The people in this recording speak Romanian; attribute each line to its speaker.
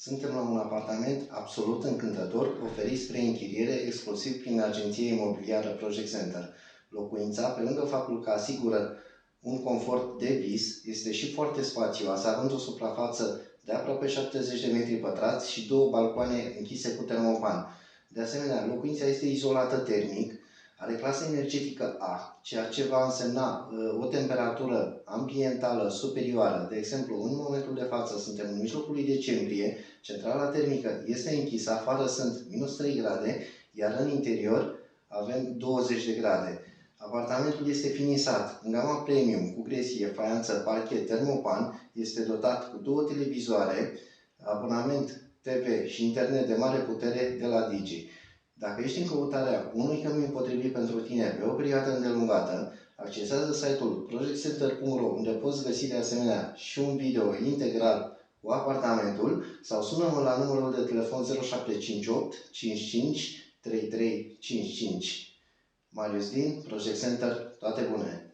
Speaker 1: Suntem la un apartament absolut încântător, oferit spre închiriere exclusiv prin agenția imobiliară Project Center. Locuința, pe lângă faptul că asigură un confort de vis, este și foarte spacioasă, având o suprafață de aproape 70 de metri pătrați și două balcoane închise cu termopan. De asemenea, locuința este izolată termic, are clasă energetică A, ceea ce va însemna o temperatură ambientală superioară. De exemplu, în momentul de față suntem în mijlocul lui decembrie, centrala termică este închisă, afară sunt minus 3 grade, iar în interior avem 20 de grade. Apartamentul este finisat în gama premium cu gresie, faianță, parchet, termopan, este dotat cu 2 televizoare, abonament TV și internet de mare putere de la Digi. Dacă ești în căutarea unui cămin potrivit pentru tine pe o perioadă îndelungată, accesează site-ul projectcenter.ro, unde poți găsi de asemenea și un video integral cu apartamentul, sau sună-mă la numărul de telefon 0758 55 3355. Marius din Project Center, toate bune!